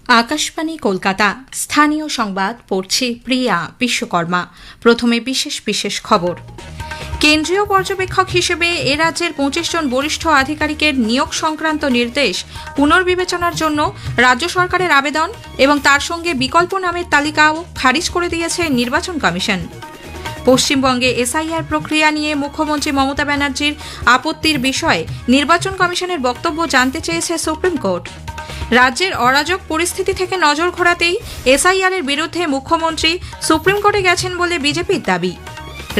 আকাশবাণী কলকাতা স্থানীয় সংবাদ পড়ছি প্রিয়া বিশ্বকর্মা। প্রথমে বিশেষ বিশেষ খবর। কেন্দ্রীয় পর্যবেক্ষক হিসেবে এ রাজ্যের ২৫ জন বরিষ্ঠ আধিকারিকের নিয়োগ সংক্রান্ত নির্দেশ পুনর্বিবেচনার জন্য রাজ্য সরকারের আবেদন এবং তার সঙ্গে বিকল্প নামের তালিকাও খারিজ করে দিয়েছে নির্বাচন কমিশন। পশ্চিমবঙ্গে এসআইআর প্রক্রিয়া নিয়ে মুখ্যমন্ত্রী মমতা ব্যানার্জির আপত্তির বিষয়ে নির্বাচন কমিশনের বক্তব্য জানতে চেয়েছে সুপ্রিম কোর্ট। রাজ্যের অরাজক পরিস্থিতি থেকে নজর ঘোরাতেই এসআইআরের বিরুদ্ধে মুখ্যমন্ত্রী সুপ্রিম কোর্টে গেছেন বলে বিজেপির দাবি।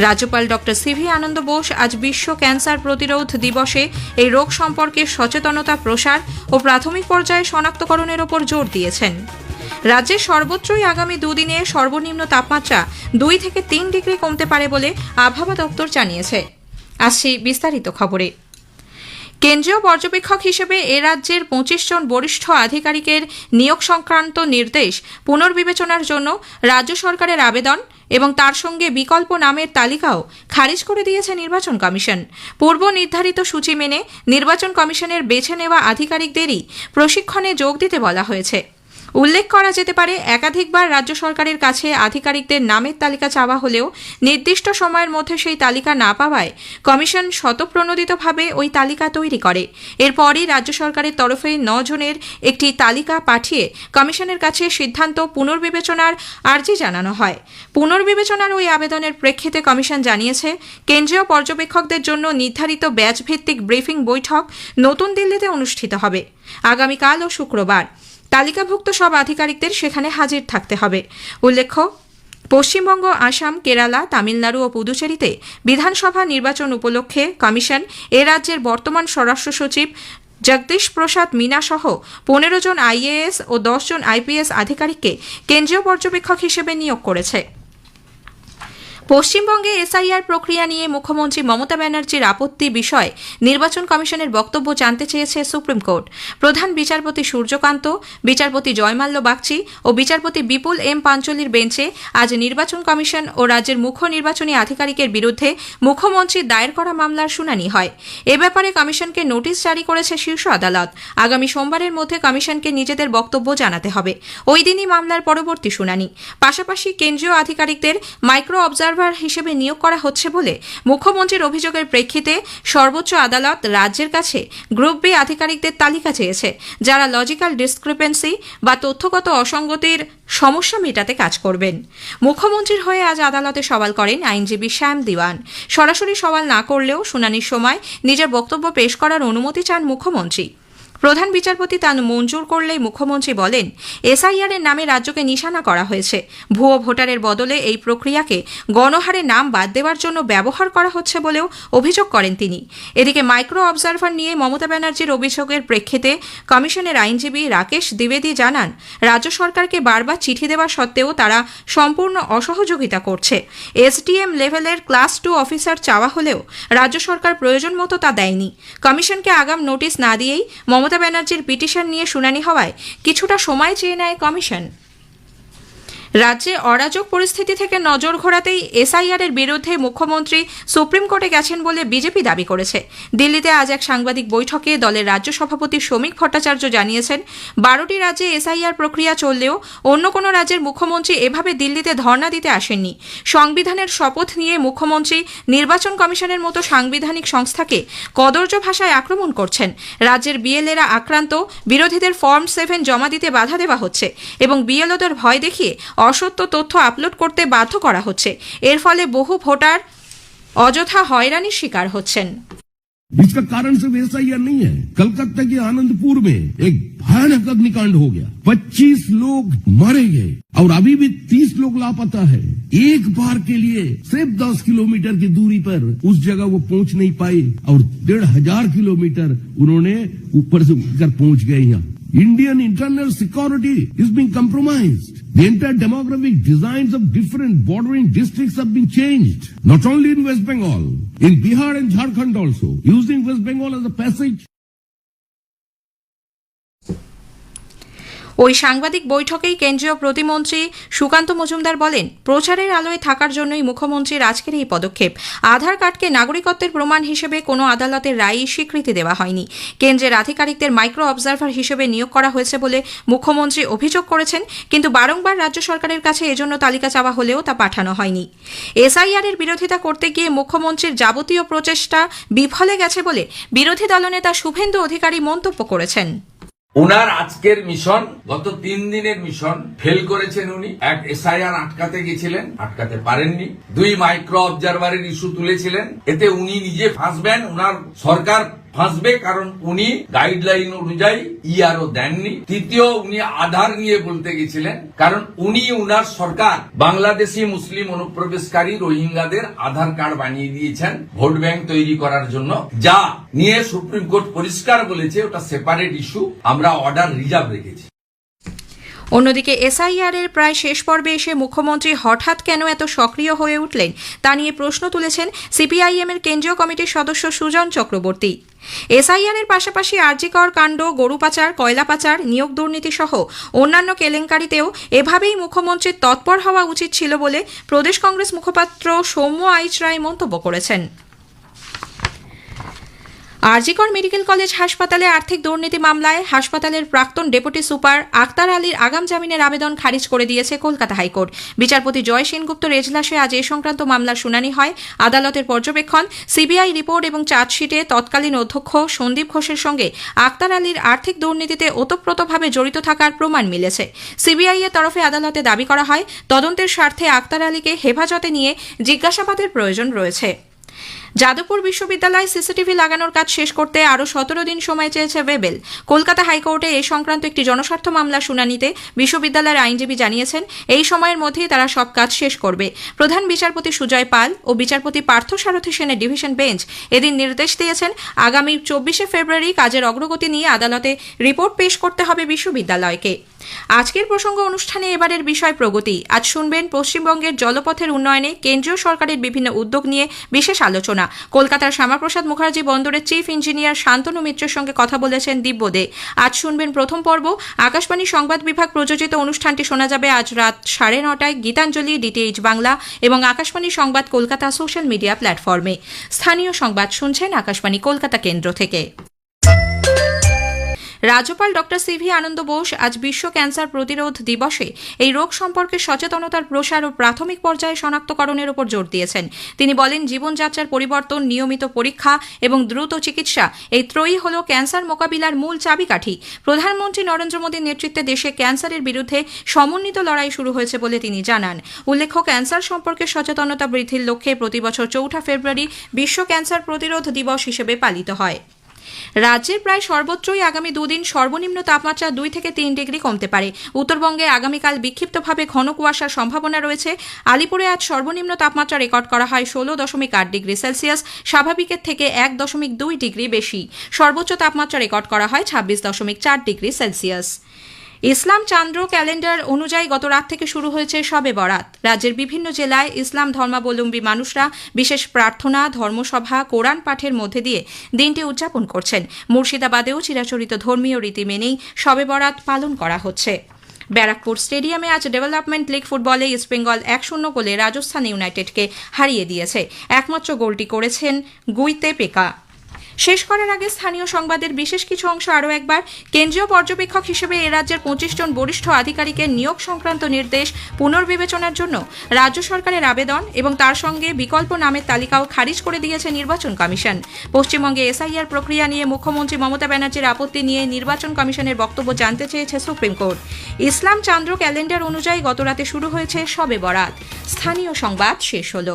রাজ্যপাল ডক্টর সিভি আনন্দ বোস আজ বিশ্ব ক্যান্সার প্রতিরোধ দিবসে এই রোগ সম্পর্কে সচেতনতা প্রসার ও প্রাথমিক পর্যায়ে শনাক্তকরণের ওপর জোর দিয়েছেন। রাজ্যের সর্বত্রই আগামী দুদিনে সর্বনিম্ন তাপমাত্রা ২ থেকে ৩ ডিগ্রি কমতে পারে বলে আবহাওয়া দপ্তর জানিয়েছে। আসছি বিস্তারিত খবরে। কেন্দ্রীয় পর্যবেক্ষক হিসেবে এ রাজ্যের ২৫ জন বরিষ্ঠ আধিকারিকের নিয়োগ সংক্রান্ত নির্দেশ পুনর্বিবেচনার জন্য রাজ্য সরকারের আবেদন এবং তার সঙ্গে বিকল্প নামের তালিকাও খারিজ করে দিয়েছে নির্বাচন কমিশন। পূর্ব নির্ধারিত সূচি মেনে নির্বাচন কমিশনের বেছে নেওয়া আধিকারিকদেরই প্রশিক্ষণে যোগ দিতে বলা হয়েছে। উল্লেখ করা যেতে পারে, একাধিকবার রাজ্য সরকারের কাছে আধিকারিকদের নামের তালিকা চাওয়া হলেও নির্দিষ্ট সময়ের মধ্যে সেই তালিকা না পাওয়ায় কমিশন স্বতঃপ্রণোদিতভাবে ওই তালিকা তৈরি করে। এরপরই রাজ্য সরকারের তরফে ৯ জনের একটি তালিকা পাঠিয়ে কমিশনের কাছে সিদ্ধান্ত পুনর্বিবেচনার আর্জি জানানো হয়। পুনর্বিবেচনার ওই আবেদনের প্রেক্ষিতে কমিশন জানিয়েছে, কেন্দ্রীয় পর্যবেক্ষকদের জন্য নির্ধারিত ব্যাচ ভিত্তিক ব্রিফিং বৈঠক নতুন দিল্লিতে অনুষ্ঠিত হবে আগামীকাল ও শুক্রবার। তালিকাভুক্ত সব আধিকারিকদের সেখানে হাজির থাকতে হবে। উল্লেখ্য, পশ্চিমবঙ্গ, আসাম, কেরালা, তামিলনাড়ু ও পুদুচেরিতে বিধানসভা নির্বাচন উপলক্ষে কমিশন এ রাজ্যের বর্তমান স্বরাষ্ট্র সচিব জগদীশ প্রসাদ মিনা সহ ১৫ জন আইএএস ও ১০ জন আইপিএস আধিকারিককে কেন্দ্রীয় পর্যবেক্ষক হিসেবে নিয়োগ করেছে। পশ্চিমবঙ্গে এসআইআর প্রক্রিয়া নিয়ে মুখ্যমন্ত্রী মমতা ব্যানার্জির আপত্তি বিষয়ে নির্বাচন কমিশনের বক্তব্য জানতে চেয়েছে সুপ্রিম কোর্ট। প্রধান বিচারপতি সূর্যকান্ত, বিচারপতি জয়মাল্য বাগচি ও বিচারপতি বিপুল এম পাঞ্চলির বেঞ্চে আজ নির্বাচন কমিশন ও রাজ্যের মুখ্য নির্বাচনী আধিকারিকের বিরুদ্ধে মুখ্যমন্ত্রীর দায়ের করা মামলার শুনানি হয়। এ ব্যাপারে কমিশনকে নোটিশ জারি করেছে শীর্ষ আদালত। আগামী সোমবারের মধ্যে কমিশনকে নিজেদের বক্তব্য জানাতে হবে। ওই দিনই মামলার পরবর্তী শুনানি। পাশাপাশি কেন্দ্রীয় আধিকারিকদের মাইক্রো অবজারভার হিসেবে নিয়োগ করা হচ্ছে বলে মুখ্যমন্ত্রীর অভিযোগের প্রেক্ষিতে সর্বোচ্চ আদালত রাজ্যের কাছে গ্রুপ বি আধিকারিকদের তালিকা চেয়েছে, যারা লজিক্যাল ডিসক্রিপেন্সি বা তথ্যগত অসঙ্গতির সমস্যা মেটাতে কাজ করবেন। মুখ্যমন্ত্রীর হয়ে আজ আদালতে সওয়াল করেন আইনজীবী শ্যাম দিওয়ান। সরাসরি সওয়াল না করলেও শুনানির সময় নিজের বক্তব্য পেশ করার অনুমতি চান মুখ্যমন্ত্রী। প্রধান বিচারপতি তা মঞ্জুর করলেই মুখ্যমন্ত্রী বলেন, এসআইআর এর নামে রাজ্যকে নিশানা করা হয়েছে। ভুয়ো ভোটারের বদলে এই প্রক্রিয়াকে গণহারে নাম বাদ দেওয়ার জন্য ব্যবহার করা হচ্ছে বলেও অভিযোগ করেন তিনি। এদিকে মাইক্রো অবজারভার নিয়ে মমতা ব্যানার্জির অভিযোগের প্রেক্ষিতে কমিশনের আইনজীবী রাকেশ দ্বিবেদী জানান, রাজ্য সরকারকে বারবার চিঠি দেওয়া সত্ত্বেও তারা সম্পূর্ণ অসহযোগিতা করছে। এসডিএম লেভেলের ক্লাস 2 অফিসার চাওয়া হলেও রাজ্য সরকার প্রয়োজন মতো তা দেয়নি। কমিশনকে আগাম নোটিশ না দিয়েই মমতা ব্যানার্জির পিটিশন নিয়ে শুনানি হওয়ায় কিছুটা সময় চেয়ে নেয় কমিশন। রাজ্যে অরাজক পরিস্থিতি থেকে নজর ঘোরাতেই এসআইআর এর বিরুদ্ধে মুখ্যমন্ত্রী সুপ্রিম কোর্টে গেছেন বলে বিজেপি দাবি করেছে। দিল্লিতে আজ এক সাংবাদিক বৈঠকে দলের রাজ্য সভাপতি শ্রমিক ভট্টাচার্য জানিয়েছেন, 12টি রাজ্যে এসআইআর প্রক্রিয়া চললেও অন্য কোনো রাজ্যের মুখ্যমন্ত্রী এভাবে দিল্লিতে ধর্ণা দিতে আসেননি। সংবিধানের শপথ নিয়ে মুখ্যমন্ত্রী নির্বাচন কমিশনের মতো সাংবিধানিক সংস্থাকে কদর্য ভাষায় আক্রমণ করছেন। রাজ্যের বিএলএরা আক্রান্ত, বিরোধীদের ফর্ম 7 জমা দিতে বাধা দেওয়া হচ্ছে এবং বিএলওদের ভয় দেখিয়ে অসত্য তথ্য আপলোড করতে বাধ্য করা হচ্ছে। এর ফলে বহু ভোটার অযথা হয়রানির শিকার হচ্ছেন। इसका कारण सिर्फ एसआईआर नहीं है। कलकत्ता के आनंदपुर में एक भयानक अग्निकांड हो गया, 25 लोग मारे गए और अभी भी 30 लोग लापता है। एक बार के लिए सिर्फ 10 किलोमीटर की दूरी पर उस जगह वो पहुंच नहीं पाए और 1500 किलोमीटर उन्होंने ऊपर से उठकर पहुंच गए यहाँ। Indian internal security is being compromised. The entire demographic designs of different bordering districts have been changed. Not only in West Bengal, in Bihar and Jharkhand also, using West Bengal as a passage. ওই সাংবাদিক বৈঠকেই কেন্দ্রীয় প্রতিমন্ত্রী সুকান্ত মজুমদার বলেন, প্রচারের আলোয় থাকার জন্যই মুখ্যমন্ত্রীর আজকের এই পদক্ষেপ। আধার কার্ডকে নাগরিকত্বের প্রমাণ হিসেবে কোনো আদালতের রায়ে স্বীকৃতি দেওয়া হয়নি। কেন্দ্রের আধিকারিকদের মাইক্রো অবজারভার হিসেবে নিয়োগ করা হয়েছে বলে মুখ্যমন্ত্রী অভিযোগ করেছেন, কিন্তু বারংবার রাজ্য সরকারের কাছে এজন্য তালিকা চাওয়া হলেও তা পাঠানো হয়নি। এসআইআর এর বিরোধিতা করতে গিয়ে মুখ্যমন্ত্রীর যাবতীয় প্রচেষ্টা বিফলে গেছে বলে বিরোধী দলনেতা শুভেন্দু অধিকারী মন্তব্য করেছেন। উনার আজকের মিশন, গত 3 দিনের মিশন ফেল করেছেন। উনি এক এসআইআর আটকাতে গেছিলেন, আটকাতে পারেননি। 2 মাইক্রো অবজারভারের ইস্যু তুলেছিলেন, এতে উনি নিজে ফাঁসবেন, উনার সরকার ফাঁসবে, কারণ উনি গাইডলাইন অনুযায়ী ইআরও দেননি। তৃতীয়, উনি আধার নিয়ে বলতে গেছিলেন, কারণ উনি উনার সরকার বাংলাদেশি মুসলিম অনুপ্রবেশকারী রোহিঙ্গাদের আধার কার্ড বানিয়ে দিয়েছেন ভোট ব্যাংক তৈরি করার জন্য, যা নিয়ে সুপ্রিম কোর্ট পরিষ্কার বলেছে ওটা সেপারেট ইস্যু, আমরা অর্ডার রিজার্ভ রেখেছি। অন্যদিকে এসআইআর এর প্রায় শেষ পর্বে এসে মুখ্যমন্ত্রী হঠাৎ কেন এত সক্রিয় হয়ে উঠলেন তা নিয়ে প্রশ্ন তুলেছেন সিপিআইএম এর কেন্দ্রীয় কমিটির সদস্য সুজন চক্রবর্তী। এসআইআর এর পাশাপাশি আরজি কর কাণ্ড, গরু পাচার, কয়লা পাচার, নিয়োগ দুর্নীতি সহ অন্যান্য কেলেঙ্কারিতেও এভাবেই মুখ্যমন্ত্রীর তৎপর হওয়া উচিত ছিল বলে প্রদেশ কংগ্রেস মুখপাত্র সৌম্য আইচ রায় মন্তব্য করেছেন। আরজিকর মেডিকেল কলেজ হাসপাতালে আর্থিক দুর্নীতি মামলায় হাসপাতালের প্রাক্তন ডেপুটি সুপার আক্তার আলীর আগাম জামিনের আবেদন খারিজ করে দিয়েছে কলকাতা হাইকোর্ট। বিচারপতি জয় সেনগুপ্তর এজলাসে আজ এ সংক্রান্ত মামলার শুনানি হয়। আদালতের পর্যবেক্ষণ, সিবিআই রিপোর্ট এবং চার্জশিটে তৎকালীন অধ্যক্ষ সন্দীপ ঘোষের সঙ্গে আক্তার আলীর আর্থিক দুর্নীতিতে ওতপ্রোতভাবে জড়িত থাকার প্রমাণ মিলেছে। সিবিআই এর তরফে আদালতে দাবি করা হয়, তদন্তের স্বার্থে আক্তার আলীকে হেফাজতে নিয়ে জিজ্ঞাসাবাদের প্রয়োজন রয়েছে। যাদবপুর বিশ্ববিদ্যালয়ে সিসিটিভি লাগানোর কাজ শেষ করতে আরও 17 দিন সময় চেয়েছে ওয়েবেল। কলকাতা হাইকোর্টে এ সংক্রান্ত একটি জনস্বার্থ মামলা শুনানিতে বিশ্ববিদ্যালয়ের আইনজীবী জানিয়েছেন, এই সময়ের মধ্যেই তারা সব কাজ শেষ করবে। প্রধান বিচারপতি সুজয় পাল ও বিচারপতি পার্থ সারথী সেনের ডিভিশন বেঞ্চ এদিন নির্দেশ দিয়েছেন, আগামী 24শে ফেব্রুয়ারি কাজের অগ্রগতি নিয়ে আদালতে রিপোর্ট পেশ করতে হবে বিশ্ববিদ্যালয়কে। আজকের প্রসঙ্গ অনুষ্ঠানে এবারের বিষয় প্রগতি। আজ শুনবেন পশ্চিমবঙ্গের জলপথের উন্নয়নে কেন্দ্রীয় সরকারের বিভিন্ন উদ্যোগ নিয়ে বিশেষ আলোচনা। কলকাতার শ্যামাপ্রসাদ মুখার্জি বন্দরের চিফ ইঞ্জিনিয়ার শান্তনু মিত্রের সঙ্গে কথা বলেছেন দিব্য দে। আজ শুনবেন প্রথম পর্ব। আকাশবাণী সংবাদ বিভাগ প্রযোজিত অনুষ্ঠানটি শোনা যাবে আজ রাত 9:30টায় গীতাঞ্জলি, ডিটিএইচ বাংলা এবং আকাশবাণী সংবাদ কলকাতা সোশ্যাল মিডিয়া প্ল্যাটফর্মে। স্থানীয় সংবাদ শুনছেন আকাশবাণী কলকাতা কেন্দ্র থেকে। রাজ্যপাল ডক্টর সিভি আনন্দ বোস আজ বিশ্ব ক্যান্সার প্রতিরোধ দিবসে এই রোগ সম্পর্কে সচেতনতার প্রসার ও প্রাথমিক পর্যায়ে শনাক্তকরণের উপর জোর দিয়েছেন। তিনি বলেন, জীবনযাত্রার পরিবর্তন, নিয়মিত পরীক্ষা এবং দ্রুত চিকিৎসা এই ত্রয়ী হল ক্যান্সার মোকাবিলার মূল চাবিকাঠি। প্রধানমন্ত্রী নরেন্দ্র মোদীর নেতৃত্বে দেশে ক্যান্সারের বিরুদ্ধে সমন্বিত লড়াই শুরু হয়েছে বলে তিনি জানান। উল্লেখ্য, ক্যান্সার সম্পর্কে সচেতনতা বৃদ্ধির লক্ষ্যে প্রতিবছর 4 ফেব্রুয়ারি বিশ্ব ক্যান্সার প্রতিরোধ দিবস হিসেবে পালিত হয়। রাজ্যের প্রায় সর্বত্রই আগামী 2 দিন সর্বনিম্ন তাপমাত্রা 2 থেকে 3 ডিগ্রি কমতে পারে। উত্তরবঙ্গে আগামীকাল বিক্ষিপ্তভাবে ঘন কুয়াশার সম্ভাবনা রয়েছে। আলিপুরে আজ সর্বনিম্ন তাপমাত্রা রেকর্ড করা হয় 16.8 ডিগ্রি সেলসিয়াস, স্বাভাবিকের থেকে 1.2 ডিগ্রি বেশি। সর্বোচ্চ তাপমাত্রা রেকর্ড করা হয় 26.4 ডিগ্রি সেলসিয়াস। ইসলাম চান্দ্র ক্যালেন্ডার অনুযায়ী গত রাত থেকে শুরু হয়েছে শবে বরাত। রাজ্যের বিভিন্ন জেলায় ইসলাম ধর্মাবলম্বী মানুষরা বিশেষ প্রার্থনা, ধর্মসভা, কোরআন পাঠের মধ্যে দিয়ে দিনটি উদযাপন করছেন। মুর্শিদাবাদেও চিরাচরিত ধর্মীয় রীতি মেনেই শবে বরাত পালন করা হচ্ছে। ব্যারাকপুর স্টেডিয়ামে আজ ডেভেলপমেন্ট লিগ ফুটবলে ইস্টবেঙ্গল 1-0 গোলে রাজস্থান ইউনাইটেডকে হারিয়ে দিয়েছে। একমাত্র গোলটি করেছেন গুইতে পেকা। শেষ করার আগে স্থানীয় সংবাদের বিশেষ কিছু অংশ আরও একবার। কেন্দ্রীয় পর্যবেক্ষক হিসেবে এ রাজ্যের 25 জন বরিষ্ঠ আধিকারিকের নিয়োগ সংক্রান্ত নির্দেশ পুনর্বিবেচনার জন্য রাজ্য সরকারের আবেদন এবং তার সঙ্গে বিকল্প নামের তালিকাও খারিজ করে দিয়েছে নির্বাচন কমিশন। পশ্চিমবঙ্গে এসআইআর প্রক্রিয়া নিয়ে মুখ্যমন্ত্রী মমতা ব্যানার্জির আপত্তি নিয়ে নির্বাচন কমিশনের বক্তব্য জানতে চেয়েছে সুপ্রিম কোর্ট। ইসলাম চান্দ্র ক্যালেন্ডার অনুযায়ী গতরাতে শুরু হয়েছে শবে বরাত। স্থানীয় সংবাদ শেষ হল।